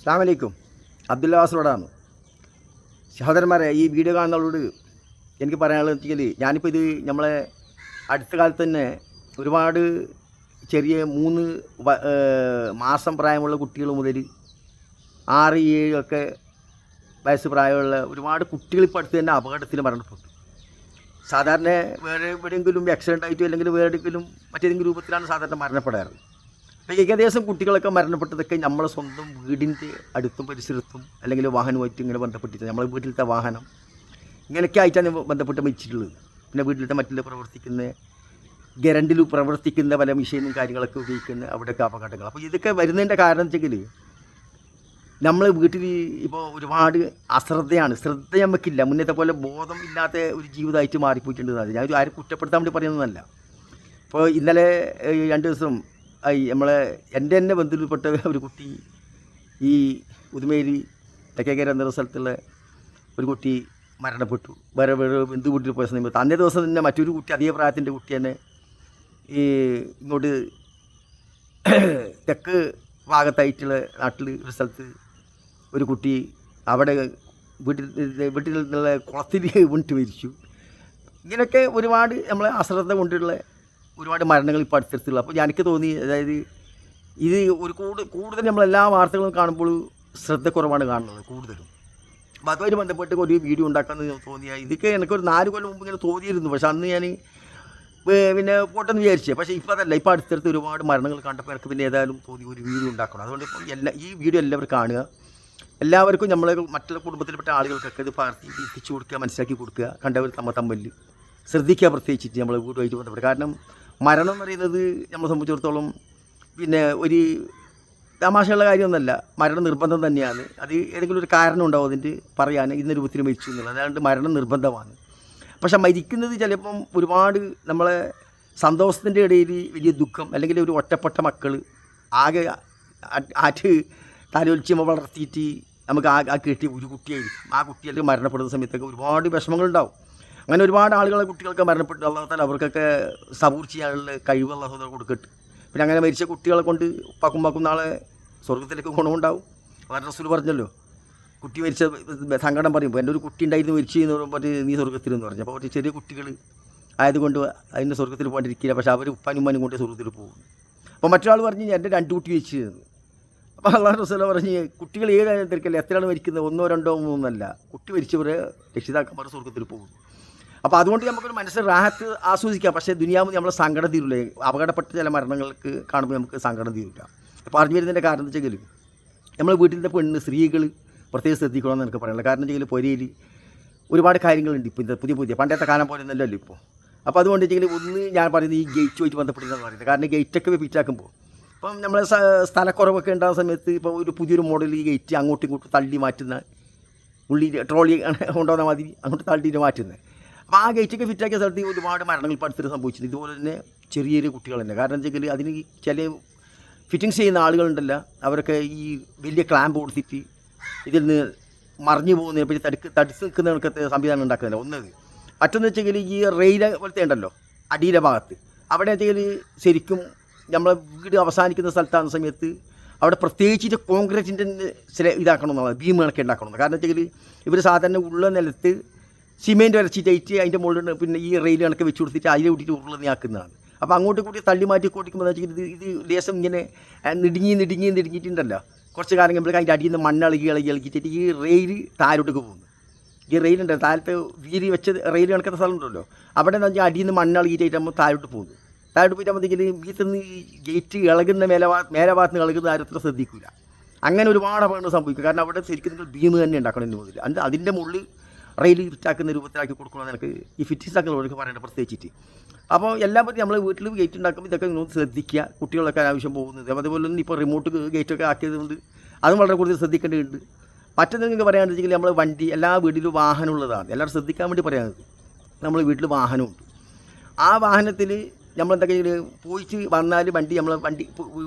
അസ്സലാമു അലൈക്കും. അബ്ദുല്ല വാസലോടാണ്. സഹോദരന്മാരെ, ഈ വീഡിയോ കാണുന്നവരോട് എനിക്ക് പറയാനുള്ളത് വെച്ചാൽ, ഞാനിപ്പോൾ ഇത് നമ്മളെ അടുത്ത കാലത്ത് തന്നെ ഒരുപാട് ചെറിയ 3 മാസം പ്രായമുള്ള കുട്ടികൾ മുതൽ 6, 7 ഒക്കെ വയസ്സ് പ്രായമുള്ള ഒരുപാട് കുട്ടികൾ ഇപ്പോൾ അടുത്ത് തന്നെ അപകടത്തിൽ മരണപ്പെട്ടു. സാധാരണ വേറെ എവിടെയെങ്കിലും ആക്സിഡൻ്റ് ആയിട്ടോ അല്ലെങ്കിൽ വേറെ എവിടെയെങ്കിലും മറ്റേതെങ്കിലും രൂപത്തിലാണ് സാധാരണ മരണപ്പെടാറ്. അപ്പോൾ ഏകദേശം കുട്ടികളൊക്കെ മരണപ്പെട്ടതൊക്കെ നമ്മളെ സ്വന്തം വീടിൻ്റെ അടുത്തും പരിസരത്തും അല്ലെങ്കിൽ വാഹനമായിട്ട് ഇങ്ങനെ ബന്ധപ്പെട്ടിട്ട് നമ്മളെ വീട്ടിലത്തെ വാഹനം ഇങ്ങനെയൊക്കെ ആയിട്ടാണ് ബന്ധപ്പെട്ട് മരിച്ചിട്ടുള്ളത്. പിന്നെ വീട്ടിലത്തെ മറ്റുള്ള കറണ്ടിൽ പ്രവർത്തിക്കുന്ന പല മെഷീനും കാര്യങ്ങളൊക്കെ ഉപയോഗിക്കുന്ന അവിടെയൊക്കെ അപകടങ്ങൾ. അപ്പോൾ ഇതൊക്കെ വരുന്നതിൻ്റെ കാരണം വെച്ചെങ്കിൽ നമ്മൾ വീട്ടിൽ ഇപ്പോൾ ഒരുപാട് അശ്രദ്ധയാണ്. ശ്രദ്ധ നമുക്കില്ല. മുന്നത്തെ പോലെ ബോധം ഇല്ലാത്ത ഒരു ജീവിതമായിട്ട് മാറിപ്പോയിട്ടുണ്ട്. ഞാൻ ആരും കുറ്റപ്പെടുത്താൻ വേണ്ടി പറയുന്നതല്ല. ഇപ്പോൾ ഇന്നലെ 2 ദിവസം എൻ്റെ തന്നെ ബന്ധുവിൽപ്പെട്ട ഒരു കുട്ടി, ഈ ഉദുമേരി തെക്കേക്കര എന്ന സ്ഥലത്തുള്ള ഒരു കുട്ടി മരണപ്പെട്ടു. വേറെ ബന്ധു വീട്ടിൽ പോയ സമയത്ത് അന്നേ ദിവസം തന്നെ മറ്റൊരു കുട്ടി, അതേ പ്രായത്തിൻ്റെ കുട്ടി തന്നെ ഇങ്ങോട്ട് തെക്ക് ഭാഗത്തായിട്ടുള്ള നാട്ടിൽ ഒരു സ്ഥലത്ത് ഒരു കുട്ടി അവിടെ വീട്ടിൽ നിന്നുള്ള കുളത്തിൽ വീണിട്ട് മരിച്ചു. ഇങ്ങനെയൊക്കെ ഒരുപാട് നമ്മളെ അശ്രദ്ധ കൊണ്ടുള്ള ഒരുപാട് മരണങ്ങൾ ഇപ്പോൾ അടുത്തടുത്തുള്ള. അപ്പോൾ എനിക്ക് തോന്നി, അതായത് ഇത് കൂടുതൽ നമ്മളെല്ലാ വാർത്തകളും കാണുമ്പോൾ ശ്രദ്ധക്കുറവാണ് കാണുന്നത് കൂടുതലും. അപ്പോൾ അതുമായിട്ട് ബന്ധപ്പെട്ട് ഒരു വീഡിയോ ഉണ്ടാക്കാമെന്ന് തോന്നിയാൽ, ഇതൊക്കെ എനിക്കൊരു 4 കൊല്ലം മുമ്പ് ഇങ്ങനെ തോന്നിയിരുന്നു. പക്ഷെ അന്ന് ഞാൻ പിന്നെ പോട്ടെന്ന് വിചാരിച്ചേ. പക്ഷേ ഇപ്പോൾ അതല്ല, ഇപ്പോൾ അടുത്തടുത്ത് ഒരുപാട് മരണങ്ങൾ കണ്ടപ്പോൾ എനിക്ക് പിന്നെ ഏതായാലും തോന്നി ഒരു വീഡിയോ ഉണ്ടാക്കണം. അതുകൊണ്ട് ഇപ്പോൾ ഈ വീഡിയോ എല്ലാവരും കാണുക. എല്ലാവർക്കും നമ്മളെ മറ്റുള്ള കുടുംബത്തിൽപ്പെട്ട ആളുകൾക്കൊക്കെ ഇത് എത്തിച്ചു കൊടുക്കുക, മനസ്സിലാക്കി കൊടുക്കുക. കണ്ടവർ തമ്മിൽ ശ്രദ്ധിക്കുക, പ്രത്യേകിച്ചിട്ട് നമ്മൾ വീടുമായിട്ട് ബന്ധപ്പെട്ട്. കാരണം മരണം എന്ന് പറയുന്നത് നമ്മളെ സംബന്ധിച്ചിടത്തോളം പിന്നെ ഒരു തമാശയുള്ള കാര്യമൊന്നുമല്ല. മരണം നിർബന്ധം തന്നെയാണ്. അത് ഏതെങ്കിലും ഒരു കാരണം ഉണ്ടാവും അതിൻ്റെ പറയാൻ, ഇന്ന രൂപത്തിൽ മരിച്ചു എന്നുള്ളത്. അതുകൊണ്ട് മരണം നിർബന്ധമാണ്. പക്ഷെ മരിക്കുന്നത് ചിലപ്പം ഒരുപാട് നമ്മളെ സന്തോഷത്തിൻ്റെ ഇടയിൽ വലിയ ദുഃഖം, അല്ലെങ്കിൽ ഒരു ഒറ്റപ്പെട്ട മക്കൾ ആകെ താലോലിച്ച് വളർത്തിയിട്ട് നമുക്ക് ആ കിട്ടിയ ഒരു കുട്ടിയായിരിക്കും. ആ കുട്ടികൾക്ക് മരണപ്പെടുന്ന സമയത്തൊക്കെ ഒരുപാട് വിഷമങ്ങളുണ്ടാവും. അങ്ങനെ ഒരുപാട് ആളുകളെ കുട്ടികൾക്ക് മരണപ്പെട്ടു. അല്ലാഹു അവർക്കൊക്കെ സബൂർ ചെയ്യാനുള്ള കഴിവ് അല്ലാഹു കൊടുക്കട്ടെ. പിന്നെ അങ്ങനെ മരിച്ച കുട്ടികളെ കൊണ്ട് ഉപ്പാക്കും നാളെ സ്വർഗത്തിലേക്ക് ഗുണമുണ്ടാവും. അതാണ് റസൂൽ പറഞ്ഞല്ലോ, കുട്ടി മരിച്ച സങ്കടം പറയുമ്പോൾ എൻ്റെ ഒരു കുട്ടി ഉണ്ടായിരുന്നു മരിച്ചു എന്ന് പറയുമ്പോൾ നീ സ്വർഗത്തിലെന്ന് പറഞ്ഞു. അപ്പോൾ ചെറിയ കുട്ടികൾ ആയതുകൊണ്ട് അതിൻ്റെ സ്വർഗത്തിൽ പോകാണ്ടിരിക്കില്ല. പക്ഷേ അവർ ഉപ്പാനും കൊണ്ട് സ്വർഗത്തിൽ പോകും. അപ്പോൾ മറ്റൊരാൾ പറഞ്ഞു എൻ്റെ 2 കുട്ടി മരിച്ചു എന്ന്. അപ്പോൾ അള്ളാഹു റസൂൽ പറഞ്ഞ് കുട്ടികൾ ഏതായാലും തിരക്കല്ല, എത്രയാണ് മരിക്കുന്നത്, 1, 2, 3 അല്ല, കുട്ടി മരിച്ചവരെ രക്ഷിതാക്കന്മാർ സ്വർഗത്തിൽ പോകുന്നു. അപ്പോൾ അതുകൊണ്ട് നമുക്കൊരു മനസ്സിൽ റാഹത്ത് ആസ്വദിക്കാം. പക്ഷേ ദുനിയാവ് നമ്മളെ സങ്കടം തീരില്ല. അപകടപ്പെട്ട ചില മരണങ്ങൾക്ക് കാണുമ്പോൾ നമുക്ക് സങ്കടം തീരില്ല. അപ്പോൾ പറഞ്ഞു വരുന്നതിൻ്റെ കാരണം എന്ന് വെച്ചെങ്കിൽ, നമ്മൾ വീട്ടിലത്തെ സ്ത്രീകൾ പ്രത്യേകം ശ്രദ്ധിക്കണമെന്ന് എനിക്ക് പറയാനുള്ളത്. കാരണം വെച്ചെങ്കിൽ പൊരയിൽ ഒരുപാട് കാര്യങ്ങളുണ്ട്. ഇപ്പോൾ ഇത് പുതിയ പണ്ടത്തെ കാലം പോലെ ഒന്നല്ലല്ലോ ഇപ്പോൾ. അപ്പോൾ അതുകൊണ്ട് വെച്ചെങ്കിൽ ഒന്ന് ഞാൻ പറയുന്നത് ഈ ഗേറ്റുമായിട്ട് ബന്ധപ്പെട്ടതെന്ന് പറയുന്നത്. കാരണം ഗേറ്റൊക്കെ ഫിറ്റാക്കുമ്പോൾ ഇപ്പം നമ്മളെ സ്ഥലക്കുറവൊക്കെ ഉണ്ടാകുന്ന സമയത്ത് ഇപ്പോൾ ഒരു പുതിയൊരു മോഡൽ ഈ ഗേറ്റ് അങ്ങോട്ടും ഇങ്ങോട്ടും തള്ളി മാറ്റുന്ന, ട്രോളി കൊണ്ടുവന്നാൽ മതി അങ്ങോട്ട് തള്ളിയിട്ട് മാറ്റുന്നത്. അപ്പോൾ ആ ഗേറ്റൊക്കെ ഫിറ്റാക്കിയ സ്ഥലത്ത് ഒരുപാട് മരണങ്ങൾ ഇപ്പോൾ അടുത്തിട്ട് സംഭവിച്ചിട്ടുണ്ട്. ഇതുപോലെ തന്നെ ചെറിയ കുട്ടികൾ തന്നെ. കാരണം വെച്ചെങ്കിൽ അതിന് ചില ഫിറ്റിങ്സ് ചെയ്യുന്ന ആളുകളുണ്ടല്ലോ, അവരൊക്കെ ഈ വലിയ ക്ലാമ്പ് കൊടുത്തിട്ട് ഇതിൽ നിന്ന് മറിഞ്ഞു പോകുന്നതിനെ പറ്റി തടിച്ച് നിൽക്കുന്ന കണക്കത്തെ സംവിധാനം ഉണ്ടാക്കുന്നില്ല. ഒന്നത് മറ്റൊന്ന് വെച്ചെങ്കിൽ ഈ റെയിൽ പോലത്തെ ഉണ്ടല്ലോ അടിയിലെ ഭാഗത്ത്, അവിടെ വെച്ചെങ്കിൽ ശരിക്കും നമ്മളെ വീട് അവസാനിക്കുന്ന സ്ഥലത്താകുന്ന സമയത്ത് അവിടെ പ്രത്യേകിച്ചിട്ട് കോൺക്രീറ്റിൻ്റെ ചില ഇതാക്കണം എന്നുള്ളത്, ബീം കണക്കെ ഉണ്ടാക്കണം. കാരണം വെച്ചെങ്കിൽ ഇവർ സാധാരണ ഉള്ള നിലത്ത് സിമെൻറ്റ് വരച്ചിട്ടായിട്ട് അതിൻ്റെ മുകളിൽ പിന്നെ ഈ റെയിൽ കണക്കെ വെച്ച് കൊടുത്തിട്ട് അതിൽ വിട്ടിട്ട് ഉരുളനാക്കുന്നതാണ്. അപ്പോൾ അങ്ങോട്ട് കൂടി തള്ളി മാറ്റി ഓടിക്കുമ്പോൾ വെച്ചാൽ ഇത് ലേശം ഇങ്ങനെ നെടുങ്ങിയിട്ടുണ്ടല്ലോ. കുറച്ച് കാലം കഴിയുമ്പോൾ അതിൻ്റെ അടിയിൽ നിന്ന് മണ്ണ് ഇളകിച്ചിട്ട് ഈ റെയിൽ താഴോട്ടേക്ക് പോകുന്നു. ഈ റെയിലുണ്ട് താഴത്ത് വീരി വെച്ച റെയിൽ കണക്കുന്ന സ്ഥലമുണ്ടല്ലോ, അവിടെ എന്ന് വെച്ചാൽ അടിയിൽ നിന്ന് മണ്ണ് ഇളകിയിട്ടാകുമ്പോൾ താഴോട്ട് പോകുന്നു. താഴോട്ട് പോയിട്ടാകുമ്പോഴത്തേക്കും വീട്ടിൽ നിന്ന് ഗേറ്റ് ഇളകുന്ന മേലെ ഭാഗത്ത് നിന്ന് ഇളകുന്ന ആരും അത്ര ശ്രദ്ധിക്കില്ല. അങ്ങനെ ഒരുപാട് അപകടങ്ങൾ സംഭവിക്കും. കാരണം അവിടെ ശരിക്കും നിങ്ങൾ ബീം തന്നെ ഉണ്ടാക്കണം എന്ന് മുതൽ അതിൻ്റെ മുകളിൽ റെയിൽ ഫിറ്റാക്കുന്ന രൂപത്തിലാക്കി കൊടുക്കണമെന്ന് എനിക്ക് ഈ ഫിറ്റിങ്സ് ആക്കുന്നവർക്ക് പറയേണ്ടത് പ്രത്യേകിച്ചിട്ട്. അപ്പോൾ എല്ലാം പറ്റി നമ്മൾ വീട്ടിൽ ഗേറ്റ് ഉണ്ടാക്കുമ്പോൾ ഇതൊക്കെ നിങ്ങൾ ശ്രദ്ധിക്കുക. കുട്ടികളൊക്കെ ആവശ്യം പോകുന്നത് അതുപോലെ തന്നെ ഇപ്പോൾ റിമോട്ട് ഗേറ്റൊക്കെ ആക്കിയതുകൊണ്ട് അതും വളരെ കൂടുതൽ ശ്രദ്ധിക്കേണ്ടതുണ്ട്. മറ്റൊന്ന് നിങ്ങൾക്ക് പറയാമെന്ന് വെച്ചെങ്കിൽ നമ്മൾ വണ്ടി എല്ലാ വീട്ടിലും വാഹനമുള്ളതാണ്. എല്ലാവരും ശ്രദ്ധിക്കാൻ വേണ്ടി പറയാനുള്ളത്, നമ്മൾ വീട്ടിൽ വാഹനമുണ്ട്. ആ വാഹനത്തിൽ നമ്മളെന്തൊക്കെ പോയിട്ട് വന്നാൽ വണ്ടി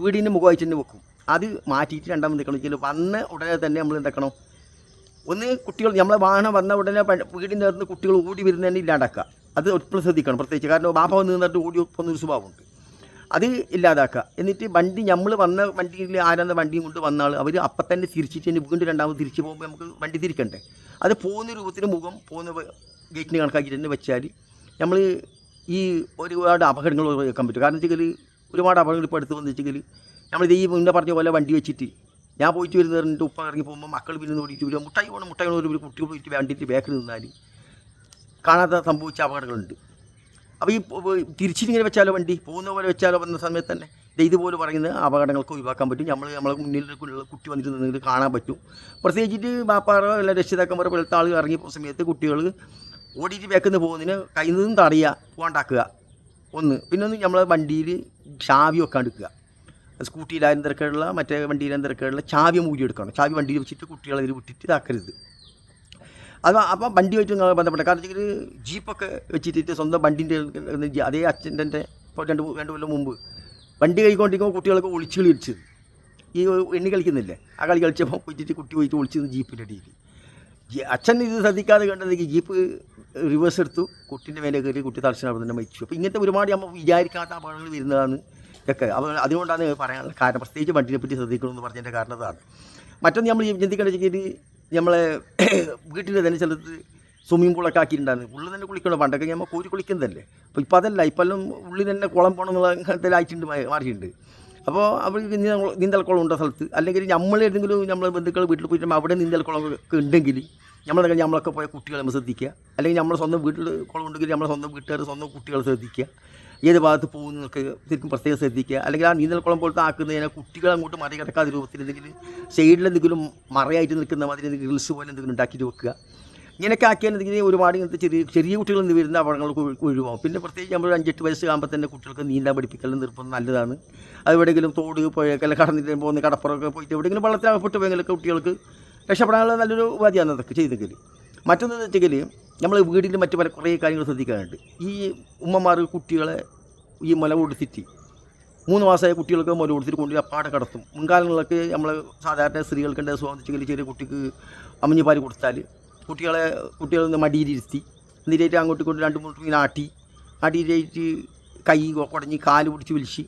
വീടിൻ്റെ മുഖമായിട്ട് തന്നെ വെക്കും. അത് മാറ്റിയിട്ട് രണ്ടാമത് നിൽക്കണം വെച്ചാൽ വന്ന ഉടനെ തന്നെ നമ്മൾ എന്താക്കണം, ഒന്ന് കുട്ടികൾ നമ്മളെ വാഹനം വന്ന ഉടനെ വീടിൻ്റെ അടുത്ത് കുട്ടികൾ ഓടി വരുന്നതന്നെ ഇല്ലാണ്ടാക്കുക. അത് എപ്പോഴും ശ്രദ്ധിക്കണം പ്രത്യേകിച്ച്. കാരണം ബാപ്പ വന്ന് നിന്നിട്ട് ഓടി ഒന്നൊരു സ്വഭാവമുണ്ട്. അത് ഇല്ലാതാക്കുക. എന്നിട്ട് വണ്ടി നമ്മൾ വന്ന വണ്ടിയിൽ ആരാന്ന വണ്ടിയും കൊണ്ട് വന്ന ആൾ അവർ അപ്പം തന്നെ തിരിച്ചിട്ട് തന്നെ വീണ്ടും രണ്ടാമത് തിരിച്ച് പോകുമ്പോൾ നമുക്ക് വണ്ടി തിരിക്കണ്ടേ. അത് പോകുന്ന രൂപത്തിന് മുഖം പോകുന്ന ഗേറ്റിന് കണക്കാക്കിയിട്ട് തന്നെ വെച്ചാൽ നമ്മൾ ഈ ഒരുപാട് അപകടങ്ങൾ ഒഴിവാക്കാൻ പറ്റും. കാരണം വെച്ചെങ്കിൽ ഒരുപാട് അപകടങ്ങൾ ഇപ്പോൾ അടുത്ത് വന്നു വെച്ചെങ്കിൽ നമ്മളിത് ഈ മുന്നേ പറഞ്ഞ പോലെ വണ്ടി വെച്ചിട്ട് ഞാൻ പോയിട്ട് വരുന്ന പറഞ്ഞിട്ട് ഉപ്പ ഇറങ്ങി പോകുമ്പോൾ മക്കൾ പിന്നെ ഓടിയിട്ട് വരും, മുട്ടായി പോകണം ഒരു കുട്ടി പോയിട്ട് വണ്ടിയിട്ട് ബാക്കിൽ നിന്നാൽ കാണാത്ത സംഭവിച്ച അപകടങ്ങളുണ്ട്. അപ്പോൾ ഈ തിരിച്ചിങ്ങനെ വെച്ചാലോ വണ്ടി പോകുന്ന പോലെ വെച്ചാലോ വന്ന സമയത്ത് തന്നെ ഇതുപോലെ പറയുന്ന അപകടങ്ങൾക്ക് ഒഴിവാക്കാൻ പറ്റും. നമ്മളെ മുന്നിലുള്ള കുട്ടി വന്നിട്ട് നിങ്ങൾക്ക് കാണാൻ പറ്റും. പ്രത്യേകിച്ചിട്ട് ബാപ്പാറോ അല്ല രക്ഷിതാക്കന്മാരോ പോലത്തെ ആൾ ഇറങ്ങി പോകുന്ന സമയത്ത് കുട്ടികൾ ഓടിയിട്ട് ബാക്കിൽ പോകുന്നതിന് കയ്യിൽ നിന്നും തടയുക, പോകാണ്ടാക്കുക ഒന്ന്. പിന്നെ ഒന്ന് നമ്മളെ വണ്ടിയിൽ ചാവി വെക്കാണ്ടിരിക്കുക. സ്കൂട്ടിയിലായാലും തിരക്കുള്ള മറ്റേ വണ്ടിയിലായാലും തിരക്കുള്ള ചാവി മൂടി എടുക്കണം. ചാവി വണ്ടിയിൽ വെച്ചിട്ട് കുട്ടികളെ ഇതിൽ വിട്ടിട്ട് ഇതാക്കരുത്. അത് അപ്പം വണ്ടിയുമായിട്ട് ബന്ധപ്പെട്ട കാരണം വെച്ചാൽ ജീപ്പൊക്കെ വെച്ചിട്ട് സ്വന്തം വണ്ടിൻ്റെ അതേ അച്ഛൻ്റെ ഇപ്പോൾ രണ്ട് കൊല്ലം മുമ്പ് വണ്ടി കഴിക്കൊണ്ടിരിക്കുമ്പോൾ കുട്ടികളൊക്കെ ഒളിച്ച് കളിച്ചത് ഈ എണ്ണി കളിക്കുന്നില്ലേ, ആ കളി കളിച്ചപ്പോൾ പോയിട്ട് കുട്ടി പോയിട്ട് ഒളിച്ചത് ജീപ്പിൻ്റെ അടിയിൽ. അച്ഛൻ ഇത് ശ്രദ്ധിക്കാതെ കണ്ടതെങ്കിൽ ജീപ്പ് റിവേഴ്സ് എടുത്തു, കുട്ടീൻ്റെ മേലെ കയറി കുട്ടി തലശ്ശേരി തന്നെ മരിച്ചു. അപ്പോൾ ഇങ്ങനത്തെ ഒരുപാട് നമ്മൾ വിചാരിക്കാത്ത അപകടങ്ങൾ വരുന്നതാണ് ഇതൊക്കെ. അപ്പോൾ അതുകൊണ്ടാണ് പറയാനുള്ള കാരണം, പ്രത്യേകിച്ച് വണ്ടിനെ പറ്റി ശ്രദ്ധിക്കണമെന്ന് പറഞ്ഞതിൻ്റെ കാരണം അതാണ്. മറ്റൊന്ന് നമ്മൾ ചിന്തിക്കേണ്ട വെച്ചിട്ട് നമ്മളെ വീട്ടിൽ തന്നെ ചിലത് സ്വിമ്മിംഗ് പൂളൊക്കെ ആക്കിയിട്ടുണ്ടായിരുന്നു. ഉള്ളിൽ തന്നെ കുളിക്കണം. പണ്ടൊക്കെ നമ്മൾ കോരി കുളിക്കുന്നതല്ലേ. അപ്പോൾ ഇപ്പോൾ അതല്ല, ഇപ്പോൾ എല്ലാം ഉള്ളിൽ തന്നെ കുളം പോകണം എന്നുള്ള അങ്ങനത്തെ ആയിട്ടുണ്ട്, മാറിയിട്ടുണ്ട്. അപ്പോൾ അവർ നീന്തൽക്കുളം ഉണ്ട സ്ഥലത്ത് അല്ലെങ്കിൽ നമ്മൾ ഏതെങ്കിലും നമ്മളെ ബന്ധുക്കൾ വീട്ടിൽ പോയിട്ട് അവിടെ നീന്തൽക്കുളമൊക്കെ ഉണ്ടെങ്കിൽ നമ്മളൊക്കെ പോയ കുട്ടികളെ നമ്മൾ ശ്രദ്ധിക്കുക. അല്ലെങ്കിൽ നമ്മൾ സ്വന്തം വീട്ടിൽ കുളം ഉണ്ടെങ്കിൽ നമ്മളെ സ്വന്തം വീട്ടുകാർ സ്വന്തം കുട്ടികളെ ശ്രദ്ധിക്കുക. ഏത് ഭാഗത്ത് പോകുന്നതൊക്കെ ശരിക്കും പ്രത്യേകം ശ്രദ്ധിക്കുക. അല്ലെങ്കിൽ ആ നീന്തൽക്കുളം പോലത്തെ ആക്കുന്നതിനെ കുട്ടികൾ അങ്ങോട്ട് മറികടക്കാതെ രൂപത്തിൽ എന്തെങ്കിലും സൈഡിലെന്തെങ്കിലും മറയായിട്ട് നിൽക്കുന്ന മാതിരി എന്തെങ്കിലും ഗ്രിൽസ് പോലെ എന്തെങ്കിലും ഉണ്ടാക്കിയിട്ട് വെക്കുക. ഇങ്ങനെയൊക്കെ ആക്കിയാൽ എന്തെങ്കിലും ഒരുപാട് ഇങ്ങനത്തെ ചെറിയ കുട്ടികൾ നിന്ന് വരുന്ന അപകടങ്ങൾക്ക് ഒഴിവാകും. പിന്നെ പ്രത്യേകിച്ച് നമ്മൾ 5-8 വയസ്സ് ആകുമ്പോൾ തന്നെ കുട്ടികൾക്ക് നീന്താൻ പഠിപ്പിക്കലും നിർബന്ധം നല്ലതാണ്. അത് എവിടെയെങ്കിലും തോട് പുഴയൊക്കെ കടന്നിട്ട് പോകുന്ന കടപ്പുറമൊക്കെ പോയിട്ട് എവിടെയെങ്കിലും വെള്ളത്തിനകപ്പെട്ട് പോയെങ്കിലൊക്കെ കുട്ടികൾക്ക് രക്ഷപ്പെടാനുള്ള നല്ലൊരു ഉപാധിയാണ് അതൊക്കെ ചെയ്തെങ്കിൽ. മറ്റൊന്നെന്ന് വെച്ചെങ്കിൽ നമ്മൾ വീട്ടിൽ മറ്റു പല കുറേ കാര്യങ്ങൾ ശ്രദ്ധിക്കാനുണ്ട്. ഈ ഉമ്മമാർ കുട്ടികളെ ഈ മുല കൊടുത്തിട്ട് 3 മാസമായ കുട്ടികൾക്ക് മുല കൊടുത്തിട്ട് കൊണ്ട് അപ്പാടെ കടത്തും. മുൻകാലങ്ങളിലൊക്കെ നമ്മൾ സാധാരണ സ്ത്രീകൾക്ക് എന്താ സ്വാതന്ത്ര്യം ചെറിയ കുട്ടിക്ക് അമ്മഞ്ഞിപ്പാൽ കൊടുത്താൽ കുട്ടികളൊന്ന് മടിയിലിരുത്തി എന്നിട്ട് അങ്ങോട്ട് കൊണ്ട് 2-3 ഇങ്ങനെ ആട്ടിയിട്ട് കൈ കുടഞ്ഞ് കാല് പിടിച്ച് വലിച്ച്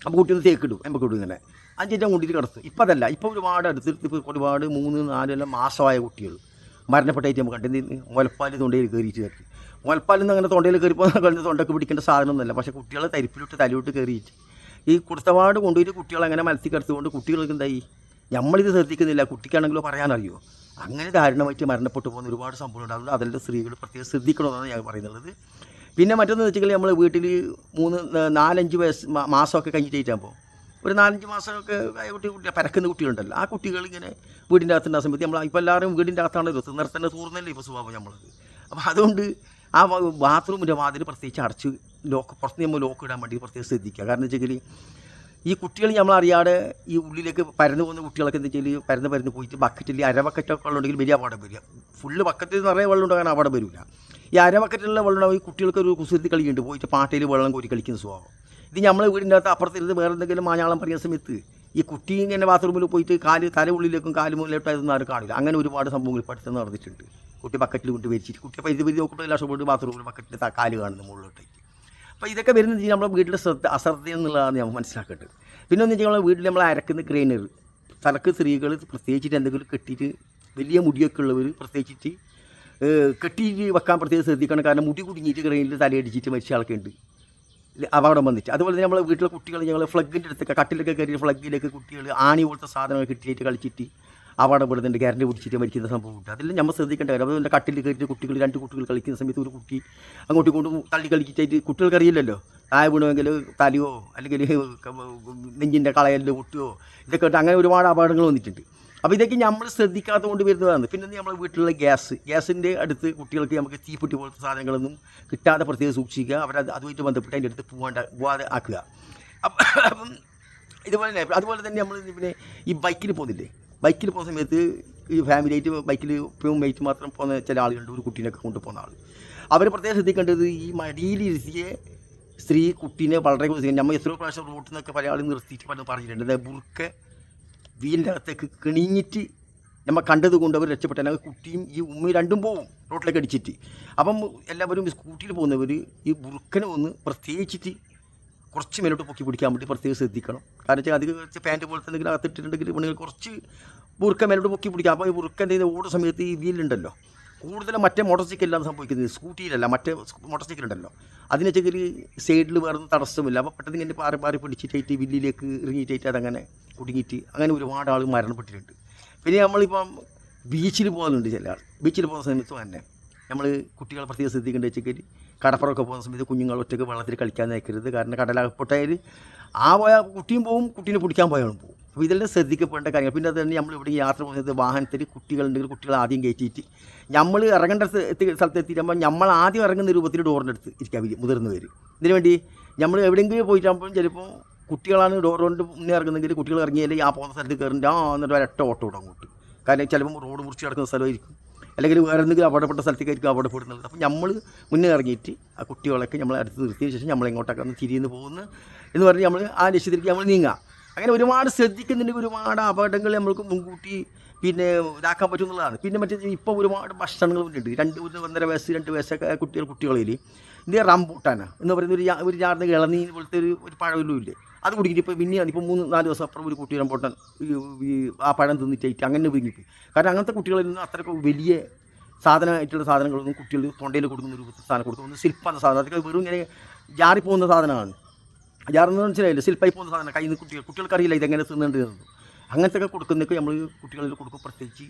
അപ്പോൾ കുട്ടിയൊന്ന് തേക്കിടും എമ്പക്കിടും ഇങ്ങനെ 5 കൊണ്ടിട്ട് കിടത്തും. ഇപ്പം അതല്ല, ഇപ്പോൾ ഒരുപാട് അടുത്തിട്ട് ഇപ്പോൾ ഒരുപാട് 3-4 മാസമായ കുട്ടികൾ മരണപ്പെട്ടായിട്ട് നമുക്ക് കണ്ടെന്ന് മുലപ്പാൽ തൊണ്ടയിൽ കയറിയിട്ട് കയറി. മുലപ്പാലൊന്നും അങ്ങനെ തൊണ്ടയിൽ കയറിപ്പോൾ തൊണ്ടക്ക് പിടിക്കേണ്ട സാധനമൊന്നുമല്ല. പക്ഷേ കുട്ടികളെ തരിപ്പിലിട്ട് തലയോട്ട് കയറിയിട്ട് ഈ കൊടുത്തപാട് കൊണ്ടുപോയിട്ട് കുട്ടികളെ അങ്ങനെ മലത്തി കിടത്തുകൊണ്ട് കുട്ടികൾക്ക് എന്തായി, നമ്മളിത് ശ്രദ്ധിക്കുന്നില്ല. കുട്ടിക്കാണെങ്കിലോ പറയാനറിയോ, അങ്ങനെ ദാരുണമായിട്ട് മരണപ്പെട്ടു പോകുന്ന ഒരുപാട് സംഭവം ഉണ്ടാകുന്നത്. അതിൻ്റെ സ്ത്രീകൾ പ്രത്യേകം ശ്രദ്ധിക്കണമെന്നാണ് ഞാൻ പറയുന്നത്. പിന്നെ മറ്റൊന്ന് വെച്ചാൽ നമ്മൾ വീട്ടിൽ 3-4-5 വയസ്സ് മാസമൊക്കെ കഴിഞ്ഞിട്ടാകുമ്പോൾ ഒരു 4-5 മാസമൊക്കെ കുട്ടി പരക്കുന്ന കുട്ടികളുണ്ടല്ലോ, ആ കുട്ടികൾ ഇങ്ങനെ വീടിൻ്റെ അകത്തുണ്ടാകുന്ന സമയത്ത് നമ്മൾ ഇപ്പോൾ എല്ലാവരും വീടിൻ്റെ അകത്താണല്ലോ നിർത്തന്നെ തൂർന്നല്ലേ ഇപ്പോൾ സ്വഭാവം നമ്മളത്. അപ്പോൾ അതുകൊണ്ട് ആ ബാത്റൂമിൻ്റെ വാതിൽ പ്രത്യേകിച്ച് അടച്ച് പുറത്ത് നമ്മൾ ലോക്ക് ഇടാൻ വേണ്ടി പ്രത്യേകം ശ്രദ്ധിക്കുക. കാരണം വെച്ചാൽ ഈ കുട്ടികൾ നമ്മളറിയാതെ ഈ ഉള്ളിലേക്ക് പരന്നു പോകുന്ന കുട്ടികളൊക്കെ എന്താ വെച്ചാൽ പരന്ന് പോയിട്ട് ബക്കറ്റിൽ അരബക്കറ്റൊക്കെ ഉണ്ടെങ്കിൽ വലിയ അപകടം വരിക. ഫുള്ള് ബക്കറ്റിൽ നിറയെ വെള്ളം ഉണ്ടാകാൻ അപകടം വരില്ല. ഈ അരബക്കറ്റിലുള്ള വെള്ളം ഈ കുട്ടികൾക്ക് ഒരു കുസൃതി കളിയുണ്ട്, പോയിട്ട് പാട്ടയിൽ വെള്ളം കോരി കളിക്കുന്ന സ്വഭാവം. ഇത് നമ്മൾ വീടിൻ്റെ അകത്ത് അപ്പുറത്തിരുന്ന് വേറെ എന്തെങ്കിലും മാഞ്ഞാളം പറയുന്ന സമയത്ത് ഈ കുട്ടി ഇങ്ങനെ ബാത്റൂമിൽ പോയിട്ട് തല ഉള്ളിലേക്കും കാല് മുന്നിലോട്ടും അതൊന്നും ആരും കാണില്ല. അങ്ങനെ ഒരുപാട് സംഭവങ്ങൾ പഠിത്തം നടന്നിട്ടുണ്ട്. കുട്ടി ബക്കറ്റിൽ കൊണ്ട് വെച്ചിട്ട് കുട്ടി അപ്പോൾ ഇത് നോക്കുമ്പോൾ എല്ലാ ഷോട്ട് ബാത്റൂമിൽ ബക്കറ്റിൽ കാല് കാണുന്നു മുകളിലോട്ടേക്ക്. അപ്പോൾ ഇതൊക്കെ വരുന്നത് നമ്മുടെ വീട്ടിലെ അശ്രദ്ധ എന്നുള്ളതാണ് നമ്മൾ മനസ്സിലാക്കേണ്ടത്. പിന്നെ ഒന്ന് വെച്ചാൽ നമ്മുടെ വീട്ടിൽ നമ്മൾ അരക്കുന്ന ഗ്രൈനർ തലക്ക് സ്ത്രീകൾ പ്രത്യേകിച്ചിട്ട് എന്തെങ്കിലും കെട്ടിയിട്ട് വലിയ മുടിയൊക്കെ ഉള്ളവർ പ്രത്യേകിച്ചിട്ട് കെട്ടിയിട്ട് വെക്കാൻ പ്രത്യേകം ശ്രദ്ധിക്കണം. കാരണം മുടി കുടുങ്ങിയിട്ട് ഗ്രൈനിൽ തലയടിച്ചിട്ട് മരിച്ച ആൾക്കുണ്ട് അപകടം വന്നിട്ട്. അതുപോലെ തന്നെ നമ്മളെ വീട്ടിലെ കുട്ടികൾ ഞങ്ങൾ ഫ്ലഗിൻ്റെ അടുത്തൊക്കെ കട്ടിലൊക്കെ കയറി ഫ്ലഗിലൊക്കെ കുട്ടികൾ ആണി പോലത്തെ സാധനങ്ങൾ കിട്ടിയിട്ട് കളിച്ചിട്ട് അപകടപ്പെടുന്നുണ്ട്, ഗ്യാരണ്ടി പിടിച്ചിട്ട് മരിക്കുന്ന സംഭവമുണ്ട്. അതെല്ലാം നമ്മൾ ശ്രദ്ധിക്കേണ്ട കാര്യം. അതുപോലെ കട്ടിൽ കയറിയിട്ട് കുട്ടികൾ 2 കുട്ടികൾ കളിക്കുന്ന സമയത്ത് ഒരു കുട്ടി അങ്ങോട്ടും ഇങ്ങോട്ടും തള്ളി കളിച്ചിട്ടായിട്ട് കുട്ടികൾക്ക് അറിയില്ലല്ലോ, താഴെ വീണമെങ്കിൽ തലയോ അല്ലെങ്കിൽ നെഞ്ചിൻ്റെ കളയല്ലോ പൊട്ടുകയോ ഇതൊക്കെ ഇട്ട് അങ്ങനെ ഒരുപാട് അപകടങ്ങൾ വന്നിട്ടുണ്ട്. അപ്പോൾ ഇതൊക്കെ നമ്മൾ ശ്രദ്ധിക്കാത്തത് കൊണ്ട് വരുന്നതാണ്. പിന്നെ നമ്മളെ വീട്ടിലുള്ള ഗ്യാസിൻ്റെ അടുത്ത് കുട്ടികൾക്ക് നമുക്ക് തീപ്പെട്ടി പോലത്തെ സാധനങ്ങളൊന്നും കിട്ടാതെ പ്രത്യേകം സൂക്ഷിക്കുക. അതുമായിട്ട് ബന്ധപ്പെട്ട് അതിൻ്റെ അടുത്ത് പോവാതെ ആക്കുക. അപ്പം അതുപോലെ തന്നെ നമ്മൾ പിന്നെ ഈ ബൈക്കിൽ പോകുന്നില്ലേ, ബൈക്കിൽ പോകുന്ന സമയത്ത് ഈ ഫാമിലിയായിട്ട് ബൈക്കിൽ ഇപ്പോഴും വെയിറ്റ് മാത്രം പോകുന്ന ചില ആളുകളുണ്ട്, ഒരു കുട്ടീനൊക്കെ കൊണ്ടുപോകുന്ന ആൾ. അവർ പ്രത്യേകം ശ്രദ്ധിക്കേണ്ടത് ഈ മടിയിലിരുത്തിയ സ്ത്രീ കുട്ടീനെ വളരെ നമ്മൾ എത്രയോ പ്രാവശ്യം റോട്ടിൽ നിന്നൊക്കെ പല ആളും നിർത്തിയിട്ട് പലതും പറഞ്ഞിട്ടുണ്ട്. ബുർക്ക വീടിൻ്റെ അകത്തേക്ക് കിണിഞ്ഞിട്ട് നമ്മൾ കണ്ടത് കൊണ്ട് അവർ രക്ഷപ്പെട്ട കുട്ടിയും ഈ ഉമ്മയും രണ്ടും പോവും റോട്ടിലേക്ക് അടിച്ചിട്ട്. അപ്പം എല്ലാവരും സ്കൂട്ടിയിൽ പോകുന്നവർ ഈ ബുർക്കനെ ഒന്ന് പ്രത്യേകിച്ചിട്ട് കുറച്ച് മേലോട്ട് പൊക്കി പിടിക്കാൻ വേണ്ടി പ്രത്യേകം ശ്രദ്ധിക്കണം. കാരണം വെച്ചാൽ അത് കുറച്ച് പാൻറ്റ് പോലത്തെ എന്തെങ്കിലും അകത്തിട്ടുണ്ടെങ്കിൽ പെണ്ണുങ്ങൾ കുറച്ച് ബുർക്ക മേലോട്ട് പൊക്കി പിടിക്കുക. അപ്പോൾ ഈ ബുർക്ക എന്തെങ്കിലും ഓടുന്ന സമയത്ത് ഈ വീലുണ്ടല്ലോ, കൂടുതലും മറ്റേ മോട്ടോർ സൈക്കിളിലാണ് സംഭവിക്കുന്നത്, സ്കൂട്ടിയിലല്ല, മറ്റേ മോട്ടോർ സൈക്കിളുണ്ടല്ലോ, അതിന് വെച്ചെങ്കിൽ സൈഡിൽ വേറെ തടസ്സമില്ല. അപ്പോൾ പെട്ടെന്ന് ഇങ്ങനെ പാറി പാറി പിടിച്ചിട്ടായിട്ട് വില്ലിലേക്ക് ഇറങ്ങിയിട്ടായിട്ട് അതങ്ങനെ കുടുങ്ങിയിട്ട് അങ്ങനെ ഒരുപാട് ആൾ മരണപ്പെട്ടിട്ടുണ്ട്. പിന്നെ നമ്മളിപ്പം ബീച്ചിൽ പോകുന്നുണ്ട്, ചില ആൾ ബീച്ചിൽ പോകുന്ന സമയത്ത് തന്നെ നമ്മൾ കുട്ടികളെ പ്രത്യേകം ശ്രദ്ധിക്കേണ്ട വെച്ചെങ്കിൽ കടപ്പുറമൊക്കെ പോകുന്ന സമയത്ത് കുഞ്ഞുങ്ങൾ ഒറ്റയ്ക്ക് വെള്ളത്തിൽ കളിക്കാൻ നയിക്കരുത്. കാരണം കടലകപ്പൊട്ടായാൽ ആ പോയ കുട്ടിയും പോവും, കുട്ടീനെ പിടിക്കാൻ പോയാലും പോകും. അപ്പോൾ ഇതെല്ലാം ശ്രദ്ധിക്കപ്പെടേണ്ട കാര്യങ്ങൾ. പിന്നെ അത് തന്നെ നമ്മൾ ഇവിടെ യാത്ര പോകുന്നത് വാഹനത്തിൽ കുട്ടികളുണ്ടെങ്കിൽ കുട്ടികൾ ആദ്യം കയറ്റിയിട്ട് നമ്മൾ ഇറങ്ങേണ്ട സ്ഥലത്ത് എത്തിയിട്ടാകുമ്പോൾ നമ്മൾ ആദ്യം ഇറങ്ങുന്ന രൂപത്തിൽ ഡോറിൻ്റെ അടുത്ത് ഇരിക്കാൻ മുതിർന്നവർ. ഇതിനു വേണ്ടി നമ്മൾ എവിടെയെങ്കിലും പോയിട്ടാകുമ്പോൾ ചിലപ്പോൾ കുട്ടികളാണ് ഡോറിൻ്റെ മുന്നേ ഇറങ്ങുന്നെങ്കിൽ കുട്ടികൾ ഇറങ്ങിയാൽ ആ പോകുന്ന സ്ഥലത്ത് കയറിൻ്റെ എന്നിട്ട് ഒരൊറ്റ ഓട്ടം ഇടും അങ്ങോട്ട്. കാരണം ചിലപ്പോൾ റോഡ് മുറിച്ച് കിടക്കുന്ന സ്ഥലമായിരിക്കും, അല്ലെങ്കിൽ വേറെ എന്തെങ്കിലും അപകടപ്പെട്ട സ്ഥലത്തേക്കായിരിക്കും അപകടപ്പെടുന്നത്. അപ്പോൾ നമ്മൾ മുന്നേ ഇറങ്ങിയിട്ട് ആ കുട്ടികളൊക്കെ നമ്മൾ അടുത്ത് നിർത്തിയതിന് ശേഷം നമ്മളെങ്ങോട്ടൊക്കെ ഒന്ന് തിരിയുന്നു പോകുന്നു എന്ന് പറഞ്ഞ് നമ്മൾ ആ ലക്ഷ്യത്തിലേക്ക് നമ്മൾ നീങ്ങാം. അങ്ങനെ ഒരുപാട് ശ്രദ്ധിക്കുന്നുണ്ടെങ്കിൽ ഒരുപാട് അപകടങ്ങൾ നമ്മൾക്ക് മുൻകൂട്ടി പിന്നെ ഇതാക്കാൻ പറ്റും എന്നുള്ളതാണ്. പിന്നെ മറ്റേ ഇപ്പോൾ ഒരുപാട് ഭക്ഷണങ്ങളുണ്ട്. 1.5 വയസ്സ് 2 വയസ്സൊക്കെ കുട്ടികളിൽ ഇതിൻ്റെ റംബൂട്ടാന എന്ന് പറയുന്ന ഒരു ജാർന്ന ഇളനീര് പോലത്തെ ഒരു പഴമല്ലോ ഇല്ലേ, അത് കുടിക്കിട്ട് ഇപ്പോൾ പിന്നെയാണ് ഇപ്പോൾ 3-4 ദിവസം അപ്പുറം ഒരു കുട്ടി റംബൂട്ടാൻ ആ പഴം തിന്നിട്ടായിട്ട് അങ്ങനെ വിഴുങ്ങിപ്പോയി. കാരണം അങ്ങനത്തെ കുട്ടികളിൽ നിന്ന് അത്രയ്ക്ക് വലിയ സാധനമായിട്ടുള്ള സാധനങ്ങളൊന്നും കുട്ടികൾ തൊണ്ടയിൽ കൊടുക്കുന്ന രൂപത്തിൽ സാധനം കൊടുക്കും. ഒന്ന് സിൽപ്പാന്ന സാധനം, അതൊക്കെ വെറും ഇങ്ങനെ ജാറിപ്പോകുന്ന സാധനമാണ്. ജാറെന്ന് മനസ്സിലായില്ല, സിൽപ്പായി പോകുന്ന സാധനം കയ്യിൽ നിന്ന് കുട്ടികൾക്കറിയില്ല ഇതെങ്ങനെ തിന്നേണ്ടത്. അങ്ങനത്തെ ഒക്കെ കൊടുക്കുന്നതൊക്കെ നമ്മൾ കുട്ടികളിൽ കൊടുക്കും, പ്രത്യേകിച്ച്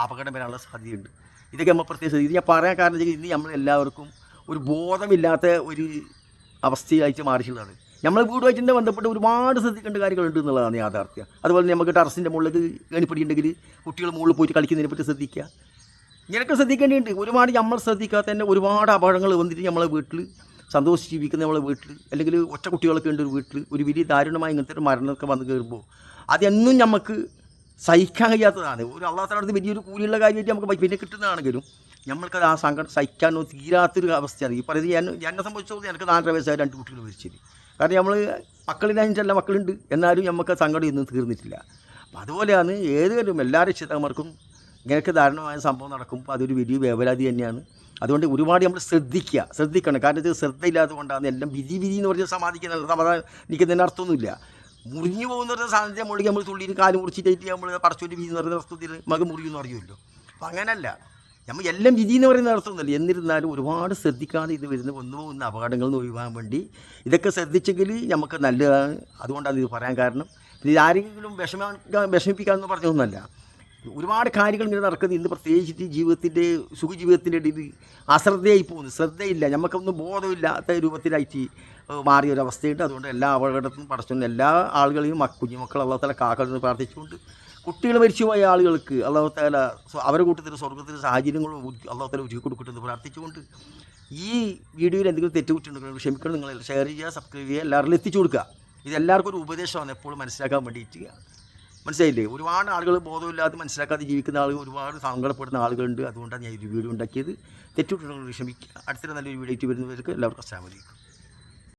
അപകടം വരാനുള്ള സാധ്യതയുണ്ട്. ഇതൊക്കെ നമ്മൾ പ്രത്യേകിച്ച് ഇത് ഞാൻ പറയാൻ കാരണം ഇന്ന് നമ്മൾ എല്ലാവർക്കും ഒരു ബോധമില്ലാത്ത ഒരു അവസ്ഥയായിട്ട് മാറിയിട്ടുള്ളതാണ്. നമ്മൾ വീടുമായിട്ട് ബന്ധപ്പെട്ട് ഒരുപാട് ശ്രദ്ധിക്കേണ്ട കാര്യങ്ങളുണ്ട് എന്നുള്ളതാണ് യാഥാർത്ഥ്യം. അതുപോലെ നമുക്ക് ടെറസിൻ്റെ മുകളിൽ ഗണിപ്പടി ഉണ്ടെങ്കിൽ കുട്ടികൾ മുകളിൽ പോയിട്ട് കളിക്കുന്നതിനെ പറ്റി ശ്രദ്ധിക്കുക. ഇങ്ങനെയൊക്കെ ശ്രദ്ധിക്കേണ്ടതുണ്ട്. ഒരുപാട് നമ്മൾ ശ്രദ്ധിക്കാത്ത തന്നെ ഒരുപാട് അപകടങ്ങൾ വന്നിട്ട് നമ്മളെ വീട്ടിൽ സന്തോഷിച്ച് ജീവിക്കുന്ന നമ്മളെ വീട്ടിൽ, അല്ലെങ്കിൽ ഒറ്റ കുട്ടികളൊക്കെ ഉണ്ട് ഒരു വീട്ടിൽ, ഒരു വലിയ ദാരുണമായ ഇങ്ങനത്തെ ഒരു മരണമൊക്കെ വന്ന് കയറുമ്പോൾ അതെന്നും നമുക്ക് സഹിക്കാൻ കഴിയാത്തതാണ്. ഒരു അള്ളാഹുവിൻ്റെ വലിയൊരു കൂലിയുള്ള കാര്യമായിട്ട് നമുക്ക് പിന്നെ കിട്ടുന്നതാണെങ്കിലും നമ്മൾക്കത് ആ സങ്കടം സഹിക്കാനോ തീരാത്തൊരു അവസ്ഥയാണ്. ഈ പറയുന്നത് എന്നെ സംബന്ധിച്ചോളം എനിക്ക് 4.5 വയസ്സായ 2 കുട്ടികൾ മരിച്ചത്. കാരണം നമ്മൾ മക്കളിനഞ്ചല്ല മക്കളുണ്ട്, എന്നാലും നമുക്ക് സങ്കടം ഇന്നും തീർന്നിട്ടില്ല. അപ്പോൾ അതുപോലെയാണ് ഏതൊരു എല്ലാ രക്ഷിതാക്കന്മാർക്കും ഇങ്ങനെയൊക്കെ ദാരുണമായ സംഭവം നടക്കുമ്പോൾ അതൊരു വലിയ വേവലാതി തന്നെയാണ്. അതുകൊണ്ട് ഒരുപാട് നമ്മൾ ശ്രദ്ധിക്കണം. കാരണം ഇത് ശ്രദ്ധയില്ലാത്തത് കൊണ്ടാണ് എല്ലാം വിധി എന്ന് പറഞ്ഞാൽ സമാധാനിക്കുന്നതിന് അർത്ഥമൊന്നുമില്ല. മുറിഞ്ഞു പോകുന്ന പറഞ്ഞ സാധനത്തെ മുകളിൽ നമ്മൾ തുള്ളിയിൽ കാല് മുറിച്ചിട്ടായിട്ട് നമ്മൾ പടച്ചോൻ്റെ വിധി എന്ന് പറയുന്ന വസ്തുത്തിൽ മകൻ മുറിയെന്ന് അറിയുമല്ലോ. അപ്പോൾ അങ്ങനെയല്ല, നമ്മൾ എല്ലാം വിധി എന്ന് പറയുന്ന അർത്ഥമൊന്നുമല്ല. എന്നിരുന്നാലും ഒരുപാട് ശ്രദ്ധിക്കാതെ ഇത് വന്നു പോകുന്ന അപകടങ്ങളിൽ നിന്ന് ഒഴിവാൻ വേണ്ടി ഇതൊക്കെ ശ്രദ്ധിച്ചെങ്കിൽ നമുക്ക് നല്ലതാണ്. അതുകൊണ്ടാണ് ഇത് പറയാൻ കാരണം. ഇത് ആരെങ്കിലും വിഷമിപ്പിക്കാമെന്ന് പറഞ്ഞതൊന്നുമല്ല. ഒരുപാട് കാര്യങ്ങൾ ഇങ്ങനെ നടക്കുന്നത് ഇന്ന് പ്രത്യേകിച്ചിട്ട് ജീവിതത്തിൻ്റെ സുഖജീവിതത്തിൻ്റെ ഇടയിൽ അശ്രദ്ധയായി പോകുന്നു. ശ്രദ്ധയില്ല, നമുക്കൊന്നും ബോധമില്ലാത്ത രൂപത്തിലായിട്ട് മാറിയൊരവസ്ഥയുണ്ട്. അതുകൊണ്ട് എല്ലാ അപകടത്തിനും പടച്ചുകൊണ്ട് എല്ലാ ആളുകളെയും കുഞ്ഞുമക്കൾ അള്ളാഹു തആല കാക്കണമെന്ന് പ്രാർത്ഥിച്ചുകൊണ്ട് കുട്ടികൾ മരിച്ചുപോയ ആളുകൾക്ക് അള്ളാഹു തആല അവരുടെ കൂട്ടത്തിൽ സ്വർഗ്ഗത്തിൻ്റെ സാഹചര്യങ്ങളും അള്ളാഹു തആല ഒരുക്കി കൊടുക്കട്ടെന്ന് പ്രാർത്ഥിച്ചുകൊണ്ട് ഈ വീഡിയോയിൽ എന്തെങ്കിലും തെറ്റുകുറ്റുണ്ടെങ്കിൽ ക്ഷമിക്കണം. നിങ്ങൾ ഷെയർ ചെയ്യുക, സബ്സ്ക്രൈബ് ചെയ്യുക, എല്ലാവരിലും എത്തിച്ചു കൊടുക്കുക. ഇതെല്ലാവർക്കും ഒരു ഉപദേശമാണ് എപ്പോഴും മനസ്സിലാക്കാൻ വേണ്ടിയിട്ട്. മനസ്സിലായില്ലേ? ഒരുപാട് ആളുകൾ ബോധമില്ലാതെ മനസ്സിലാക്കാതെ ജീവിക്കുന്ന ആളുകൾ, ഒരുപാട് സങ്കടപ്പെടുന്ന ആളുകളുണ്ട്. അതുകൊണ്ടാണ് ഞാൻ ഒരു വീഡിയോ ഉണ്ടാക്കിയത്. തെറ്റുകുറ്റുണ്ടെങ്കിൽ ക്ഷമിക്കുക. അടുത്തൊരു നല്ലൊരു വീഡിയോ ആയിട്ട് വരുന്നവർക്ക് എല്ലാവർക്കും അസ്സലാമു അലൈക്കും.